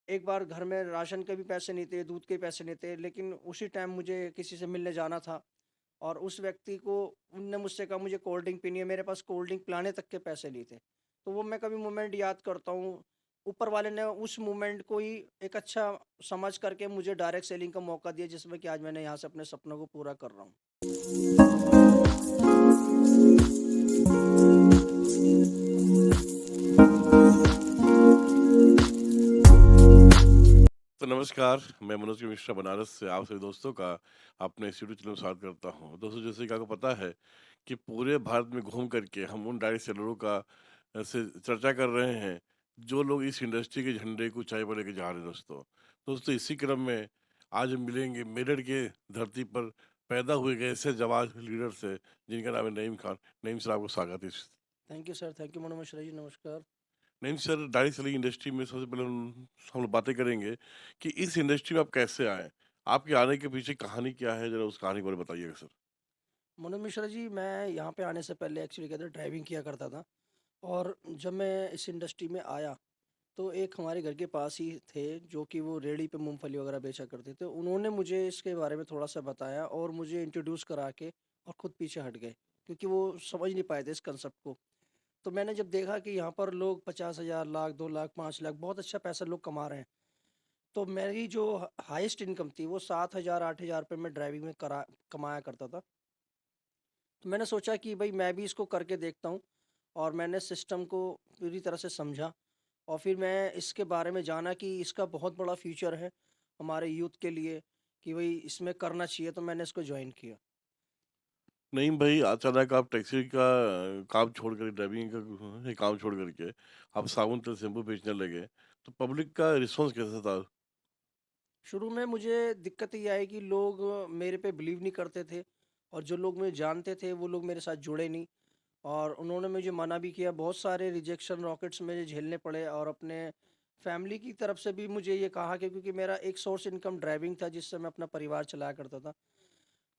एक बार घर में राशन के भी पैसे नहीं थे, दूध के पैसे नहीं थे, लेकिन उसी टाइम मुझे किसी से मिलने जाना था और उस व्यक्ति को उनने मुझसे कहा मुझे कोल्ड ड्रिंक पीनी है, मेरे पास कोल्ड ड्रिंक पिलाने तक के पैसे नहीं थे। तो वो मैं कभी मोमेंट याद करता हूँ, ऊपर वाले ने उस मोमेंट को ही एक अच्छा समझ करके मुझे डायरेक्ट सेलिंग का मौका दिया, जिसमें कि आज मैंने यहाँ से अपने सपनों को पूरा कर रहा हूँ। तो नमस्कार, मैं मनोज के मिश्रा बनारस से आप सभी दोस्तों का अपने इस यूट्यूब चैनल में स्वागत करता हूँ। दोस्तों जैसे कि आपको पता है कि पूरे भारत में घूम करके हम उन डायरेक्ट सेलरों का से चर्चा कर रहे हैं, जो लोग इस इंडस्ट्री के झंडे को ऊँचाई पर लेके जा रहे हैं दोस्तों। दोस्तों इसी क्रम में आज हम मिलेंगे मेरठ के धरती पर पैदा हुए गए ऐसे जाबाज लीडर से जिनका नाम है नईम खान। नईम सर आपको स्वागत है। Thank you sir, thank you Manoj Mishra ji, नमस्कार। नहीं सर, डायरेक्ट सेलिंग इंडस्ट्री में सबसे पहले हम लोग बातें करेंगे कि इस इंडस्ट्री में आप कैसे आए? आपके आने के पीछे कहानी क्या है? ज़रा उस कहानी के बारे में बताइएगा सर। मनोज मिश्रा जी, मैं यहाँ पे आने से पहले एक्चुअली कहते ड्राइविंग किया करता था और जब मैं इस इंडस्ट्री में आया तो एक हमारे घर के पास ही थे जो कि वो रेहड़ी पे मूंगफली वगैरह बेचा करते थे। उन्होंने मुझे इसके बारे में थोड़ा सा बताया और मुझे इंट्रोड्यूस करा के और खुद पीछे हट गए, क्योंकि वो समझ नहीं पाए थे इस कंसेप्ट को। तो मैंने जब देखा कि यहाँ पर लोग 50,000, लाख, 2 लाख, 5 लाख बहुत अच्छा पैसा लोग कमा रहे हैं, तो मेरी जो हाईएस्ट इनकम थी वो 7,000, 8,000 रुपये में ड्राइविंग में करा कमाया करता था। तो मैंने सोचा कि भाई मैं भी इसको करके देखता हूँ और मैंने सिस्टम को पूरी तरह से समझा और फिर मैं इसके बारे में जाना कि इसका बहुत बड़ा फ्यूचर है हमारे यूथ के लिए, कि भाई इसमें करना चाहिए, तो मैंने इसको ज्वाइन किया। नहीं भाई, अचानक आप टैक्सी का काम छोड़ कर ड्राइविंग का काम छोड़ कर के आप साबुन, तेल, शैम्पू बेचने लगे, तो पब्लिक का रिस्पॉन्स कैसा था? शुरू में मुझे दिक्कत ये आई कि लोग मेरे पे बिलीव नहीं करते थे और जो लोग मुझे जानते थे वो लोग मेरे साथ जुड़े नहीं और उन्होंने मुझे मना भी किया। बहुत सारे रिजेक्शन रॉकेट्स मुझे झेलने पड़े और अपने फैमिली की तरफ से भी मुझे ये कहा कि क्योंकि मेरा एक सोर्स इनकम ड्राइविंग था जिससे मैं अपना परिवार चलाया करता था।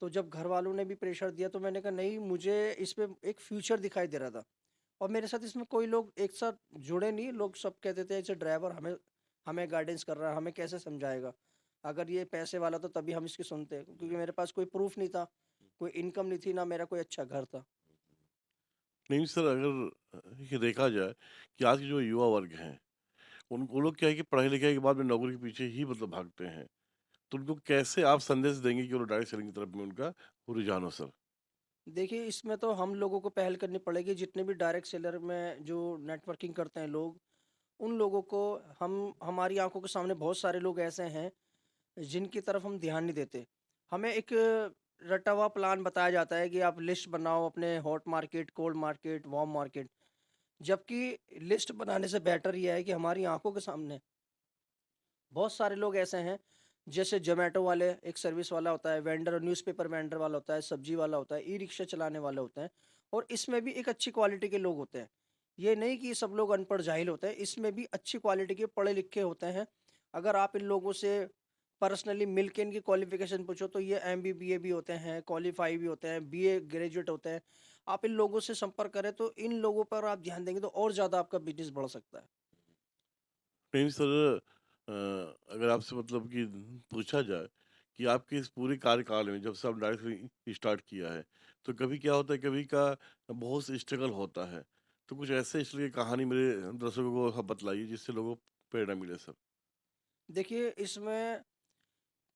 तो जब घर वालों ने भी प्रेशर दिया तो मैंने कहा नहीं, मुझे इसमें एक फ्यूचर दिखाई दे रहा था और मेरे साथ इसमें कोई लोग एक साथ जुड़े नहीं। लोग सब कहते थे ऐसे ड्राइवर हमें हमें गाइडेंस कर रहा है, हमें कैसे समझाएगा, अगर ये पैसे वाला तो तभी हम इसकी सुनते, क्योंकि मेरे पास कोई प्रूफ नहीं था, कोई इनकम नहीं थी, ना मेरा कोई अच्छा घर था। नहीं सर, अगर ये देखा जाए कि आज के जो युवा वर्ग हैं, उन वो लोग क्या है कि पढ़ाई-लिखाई के बाद में नौकरी के पीछे ही मतलब भागते हैं। तो उनको कैसे आप संदेश देंगे कि वो डायरेक्ट सेलिंग की तरफ में उनका वो रुझान हो सर? देखिए, इसमें तो हम लोगों को पहल करनी पड़ेगी, जितने भी डायरेक्ट सेलर में जो नेटवर्किंग करते हैं लोग, उन लोगों को हम हमारी आंखों के सामने बहुत सारे लोग ऐसे हैं जिनकी तरफ हम ध्यान नहीं देते। हमें एक रटा हुआ प्लान बताया जाता है कि आप लिस्ट बनाओ अपने hot market, cold market, warm market. जबकि लिस्ट बनाने से बेटर ये है कि हमारी आँखों के सामने बहुत सारे लोग ऐसे हैं, जैसे ज़ोमैटो वाले, एक सर्विस वाला होता है, वेंडर न्यूज़पेपर वेंडर वाला होता है, सब्जी वाला होता है, ई-रिक्शा चलाने वाले होते हैं और इसमें भी एक अच्छी क्वालिटी के लोग होते हैं। ये नहीं कि सब लोग अनपढ़ जाहिल होते हैं, इसमें भी अच्छी क्वालिटी के पढ़े लिखे होते हैं। अगर आप इन लोगों से पर्सनली मिल के इनकी क्वालिफ़िकेशन पूछो तो ये एमबी, बीए भी होते हैं, क्वालीफाई भी होते हैं, बीए ग्रेजुएट होते हैं। आप इन लोगों से संपर्क करें तो इन लोगों पर आप ध्यान देंगे तो और ज़्यादा आपका बिज़नेस बढ़ सकता है। नहीं सर, अगर आपसे मतलब कि पूछा जाए कि आपके इस पूरे कार्यकाल में जब से आप डायरेक्टली स्टार्ट किया है, तो कभी क्या होता है, कभी का बहुत स्ट्रगल होता है। तो कुछ ऐसे इसलिए कहानी मेरे दर्शकों को आप बतलाइए जिससे लोगों को प्रेरणा मिले सर। देखिए, इसमें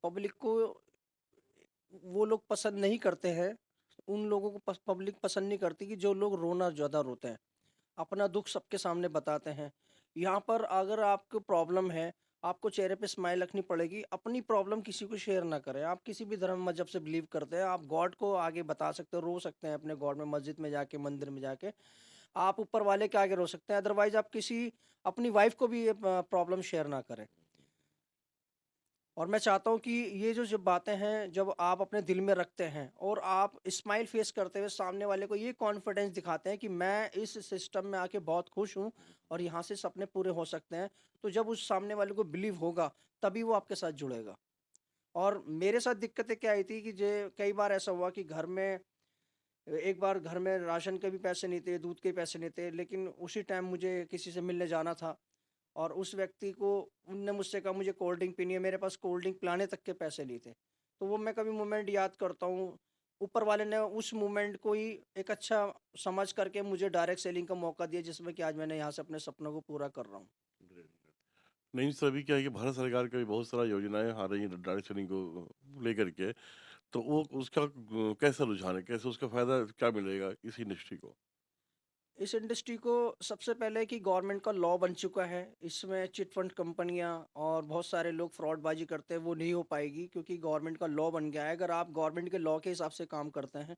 पब्लिक को वो लोग पसंद नहीं करते हैं, उन लोगों को पब्लिक पसंद नहीं करती कि जो लोग रोना ज़्यादा रोते हैं, अपना दुःख सबके सामने बताते हैं। यहाँ पर अगर आपको प्रॉब्लम है, आपको चेहरे पे स्माइल रखनी पड़ेगी, अपनी प्रॉब्लम किसी को शेयर ना करें। आप किसी भी धर्म मज़हब से बिलीव करते हैं, आप गॉड को आगे बता सकते हो, रो सकते हैं अपने गॉड में, मस्जिद में जाके, मंदिर में जाके। आप ऊपर वाले के आगे रो सकते हैं, अदरवाइज़ आप किसी अपनी वाइफ़ को भी ये प्रॉब्लम शेयर ना करें। और मैं चाहता हूँ कि ये जो जब बातें हैं, जब आप अपने दिल में रखते हैं और आप स्माइल फेस करते हुए सामने वाले को ये कॉन्फिडेंस दिखाते हैं कि मैं इस सिस्टम में आके बहुत खुश हूँ और यहाँ से सपने पूरे हो सकते हैं, तो जब उस सामने वाले को बिलीव होगा, तभी वो आपके साथ जुड़ेगा। और मेरे साथ दिक्कतें क्या आई थी कि जे कई बार ऐसा हुआ कि घर में एक बार घर में राशन के भी पैसे नहीं थे, दूध के पैसे नहीं थे, लेकिन उसी टाइम मुझे किसी से मिलने जाना था और उस व्यक्ति को उनने मुझसे कहा मुझे कोल्ड ड्रिंक पीनी है, मेरे पास कोल्ड ड्रिंक पिलाने तक के पैसे नहीं थे। तो वो मैं कभी मोमेंट याद करता हूँ, ऊपर वाले ने उस मोमेंट को ही एक अच्छा समझ करके मुझे डायरेक्ट सेलिंग का मौका दिया, जिसमें कि आज मैंने यहाँ से अपने सपनों को पूरा कर रहा हूँ। Great, great. नहीं सर, अभी क्या है कि भारत सरकार का भी बहुत सारा योजनाएं आ रही हैं डायरेक्ट सेलिंग को लेकर के, तो वो उसका कैसा रुझान है, कैसे उसका फायदा क्या मिलेगा इस इंडस्ट्री को? इस इंडस्ट्री को सबसे पहले कि गवर्नमेंट का लॉ बन चुका है, इसमें चिट फंड कंपनियां और बहुत सारे लोग फ्रॉडबाजी करते हैं, वो नहीं हो पाएगी क्योंकि गवर्नमेंट का लॉ बन गया है। अगर आप गवर्नमेंट के लॉ के हिसाब से काम करते हैं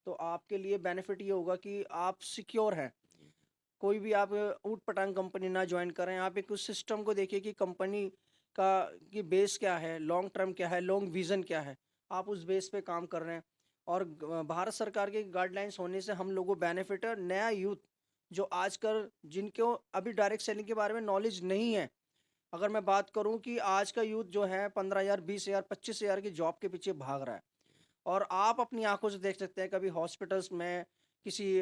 तो आपके लिए बेनिफिट ये होगा कि आप सिक्योर हैं। कोई भी आप ऊट पटांग कंपनी ना ज्वाइन करें, आप एक उस सिस्टम को देखिए कि कंपनी का कि बेस क्या है, लॉन्ग टर्म क्या है, लॉन्ग विजन क्या है, आप उस बेस पे काम कर रहे हैं। और भारत सरकार के गाइडलाइंस होने से हम लोगों को बेनिफिट है। नया यूथ जो आजकल जिनको अभी डायरेक्ट सेलिंग के बारे में नॉलेज नहीं है, अगर मैं बात करूं कि आज का यूथ जो है 15,000 20,000 25,000 की जॉब के पीछे भाग रहा है। और आप अपनी आंखों से देख सकते हैं कभी हॉस्पिटल्स में, किसी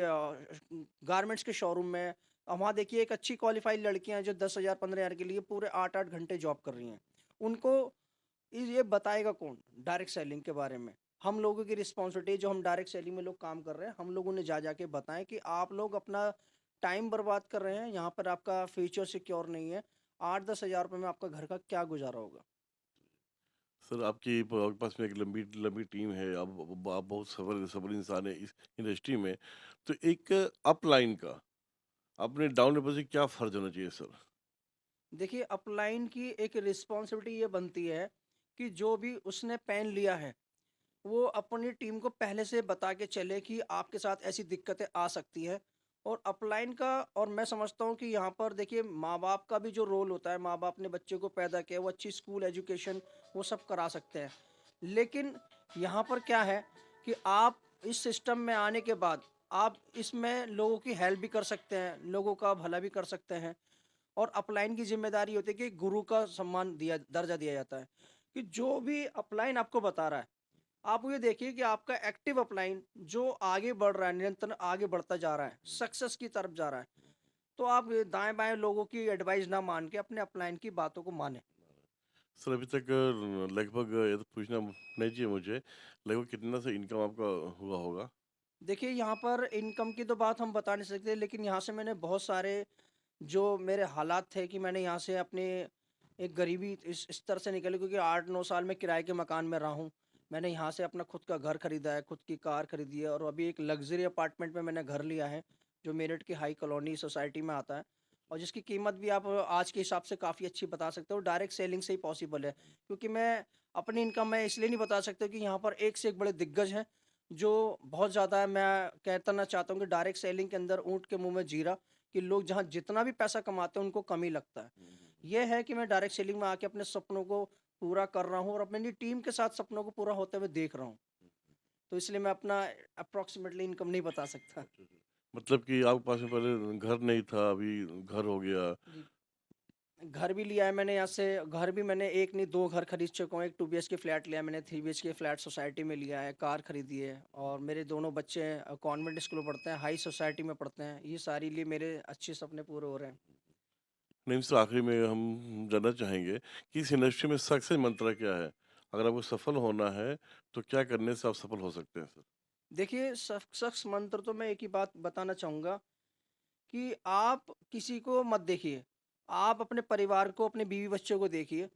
गारमेंट्स के शोरूम में, वहाँ देखिए एक अच्छी क्वालिफाइड लड़कियां हैं जो 10,000 15,000 के लिए पूरे 8-8 घंटे जॉब कर रही हैं। उनको ये बताएगा कौन डायरेक्ट सेलिंग के बारे में? हम लोगों की रिस्पॉन्सिबिलिटी, जो हम डायरेक्ट सेलिंग में लोग काम कर रहे हैं, हम लोगों ने जा जाके बताएं कि आप लोग अपना टाइम बर्बाद कर रहे हैं, यहाँ पर आपका फ्यूचर सिक्योर नहीं है। 8-10 हज़ार रुपये में आपका घर का क्या गुजारा होगा? सर आपकी आपके पास में एक लंबी लंबी टीम है, आप बहुत सफल सफल इंसान है इस इंडस्ट्री में, तो एक अपलाइन का अपने डाउन लेवल से क्या फ़र्ज़ होना चाहिए सर? देखिए, अपलाइन की एक रिस्पॉन्सिबिलिटी ये बनती है कि जो भी उसने पेन लिया है, वो अपनी टीम को पहले से बता के चले कि आपके साथ ऐसी दिक्कतें आ सकती है। और अपलाइन का, और मैं समझता हूँ कि यहाँ पर देखिए माँ बाप का भी जो रोल होता है, माँ बाप ने बच्चे को पैदा किया, वो अच्छी स्कूल एजुकेशन वो सब करा सकते हैं। लेकिन यहाँ पर क्या है कि आप इस सिस्टम में आने के बाद आप इसमें लोगों की हेल्प भी कर सकते हैं, लोगों का भला भी कर सकते हैं। और अपलाइन की जिम्मेदारी होती है कि गुरु का सम्मान दिया, दर्जा दिया जाता है कि जो भी अपलाइन आपको बता रहा है, आप ये देखिए कि आपका एक्टिव अपलाइन जो आगे बढ़ रहा है, निरंतर आगे बढ़ता जा रहा है, सक्सेस की तरफ जा रहा है, तो आप दाएं बाएं लोगों की एडवाइस ना मान के अपने अपलाइन की बातों को माने। सर अभी तक लगभग ये तो पूछना नहीं चाहिए मुझे, लगभग कितना सा इनकम आपका हुआ होगा? देखिए, यहाँ पर इनकम की तो बात हम बता नहीं सकते, लेकिन यहाँ से मैंने बहुत सारे जो मेरे हालात थे कि मैंने यहाँ से अपने एक गरीबी इस स्तर से निकले, क्योंकि 8-9 साल में किराए के मकान में रहा हूँ। मैंने यहाँ से अपना खुद का घर खरीदा है, खुद की कार खरीदी है, और अभी एक लग्जरी अपार्टमेंट में मैंने घर लिया है जो मेरठ की हाई कॉलोनी सोसाइटी में आता है, और जिसकी कीमत भी आप आज के हिसाब से काफ़ी अच्छी बता सकते हो। डायरेक्ट सेलिंग से ही पॉसिबल है, क्योंकि मैं अपनी इनकम मैं इसलिए नहीं बता सकता कि यहाँ पर एक से एक बड़े दिग्गज हैं जो बहुत ज़्यादा है। मैं कहना चाहता हूँ कि डायरेक्ट सेलिंग के अंदर ऊँट के मुँह में जीरा, कि लोग जहाँ जितना भी पैसा कमाते हैं उनको कम ही लगता है। ये है कि मैं डायरेक्ट सेलिंग में आके अपने सपनों को पूरा कर रहा हूँ और अपनी टीम के साथ सपनों को पूरा होते हुए देख रहा हूँ। तो इसलिए मैं अपना अप्रॉक्सिमेटली इनकम नहीं बता सकता। अच्छा, अच्छा। मतलब कि आपके पास में पहले घर नहीं था, अभी घर हो गया। जी। घर भी लिया है मैंने यहाँ से, घर भी मैंने एक नहीं 2 घर खरीद चुका हूँ। एक 2 बीएचके फ्लैट लिया है मैंने, 3 बीएचके फ्लैट सोसाइटी में लिया है, कार खरीदी है, और मेरे दोनों बच्चे कॉन्वेंट स्कूल में पढ़ते हैं, हाई सोसाइटी में पढ़ते हैं। ये सारी लिए मेरे अच्छे सपने पूरे हो रहे हैं। नहीं सर, आखिरी में हम जानना चाहेंगे कि इस इंडस्ट्री में सक्सेस मंत्र क्या है? अगर आपको सफल होना है, तो क्या करने से आप सफल हो सकते हैं सर? देखिए, सक्सेस मंत्र तो मैं एक ही बात बताना चाहूँगा कि आप किसी को मत देखिए। आप अपने परिवार को, अपने बीवी-बच्चों को देखिए,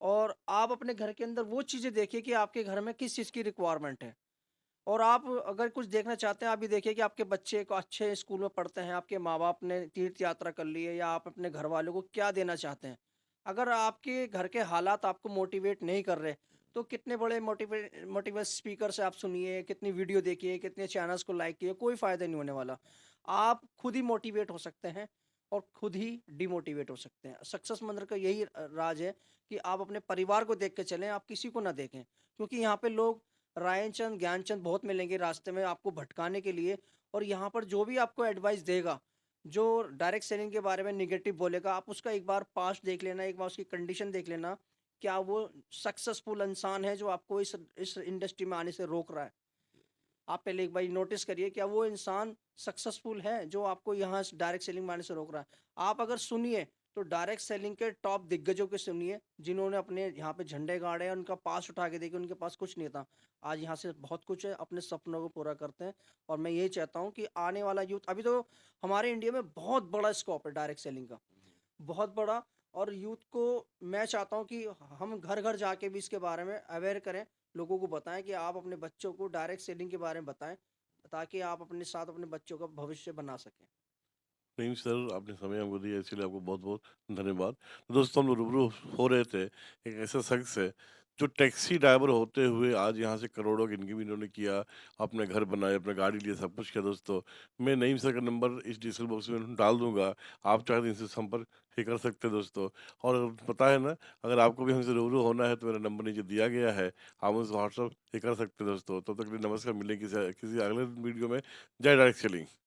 और आप अपने घर के अंदर वो चीज़ें देखिए कि आपके घर में किस चीज़ की रिक्वायरमेंट है। और आप अगर कुछ देखना चाहते हैं, आप ये देखिए कि आपके बच्चे को अच्छे स्कूल में पढ़ते हैं, आपके माँ-बाप ने तीर्थ यात्रा कर ली है, या आप अपने घरवालों को क्या देना चाहते हैं। अगर आपके घर के हालात आपको मोटिवेट नहीं कर रहे, तो कितने बड़े मोटिवेट स्पीकर से आप सुनिए, कितनी वीडियो देखिए, कितने चैनल्स को लाइक किए, कोई फ़ायदा नहीं होने वाला। आप खुद ही मोटिवेट हो सकते हैं और खुद ही डिमोटिवेट हो सकते हैं। सक्सेस मंत्र का यही राज है कि आप अपने परिवार को देख के चलें, आप किसी को ना देखें। क्योंकि यहाँ पे लोग रायचंद, ज्ञानचंद बहुत मिलेंगे रास्ते में आपको भटकाने के लिए, और यहाँ पर जो भी आपको एडवाइस देगा, जो डायरेक्ट सेलिंग के बारे में नेगेटिव बोलेगा, आप उसका एक बार पास्ट देख लेना, एक बार उसकी कंडीशन देख लेना, क्या वो सक्सेसफुल इंसान है जो आपको इस इंडस्ट्री में आने से रोक रहा है। आप पहले एक बार नोटिस करिए, क्या वो इंसान सक्सेसफुल है जो आपको यहाँ डायरेक्ट सेलिंग में आने से रोक रहा है। आप अगर सुनिए, तो डायरेक्ट सेलिंग के टॉप दिग्गजों को सुनिए, जिन्होंने अपने यहाँ पे झंडे गाड़े हैं, उनका पास उठा के देखिए, उनके पास कुछ नहीं था। आज यहाँ से बहुत कुछ है, अपने सपनों को पूरा करते हैं और मैं यही चाहता हूँ कि आने वाला यूथ अभी तो हमारे इंडिया में बहुत बड़ा स्कोप है डायरेक्ट सेलिंग का, बहुत बड़ा। और यूथ को मैं चाहता हूँ कि हम घर-घर जाके भी इसके बारे में अवेयर करें, लोगों को बताएँ कि आप अपने बच्चों को डायरेक्ट सेलिंग के बारे में बताएँ, ताकि आप अपने साथ अपने बच्चों का भविष्य बना सकें। नहीं सर, आपने समय हमको दिया इसके लिए आपको बहुत-बहुत धन्यवाद। तो दोस्तों हम लोग रूबरू हो रहे थे, एक ऐसा शख्स है जो टैक्सी ड्राइवर होते हुए आज यहाँ से करोड़ों की इनकम इन्होंने किया, अपने घर बनाए, अपना गाड़ी लिया, सब कुछ किया दोस्तों। मैं नईम सर का नंबर इस डिस्क्रिप्शन बॉक्स में डाल दूँगा, आप चाहें तो इनसे संपर्क भी कर सकते हैं दोस्तों। और पता है ना, अगर आपको भी हमसे रूबरू होना है तो मेरा नंबर नीचे दिया गया है, आप मुझसे व्हाट्सएप भी कर सकते हैं दोस्तों। तब तक के लिए नमस्कार, मिलेंगे किसी किसी अगले वीडियो में। जय डायरेक्ट सेलिंग।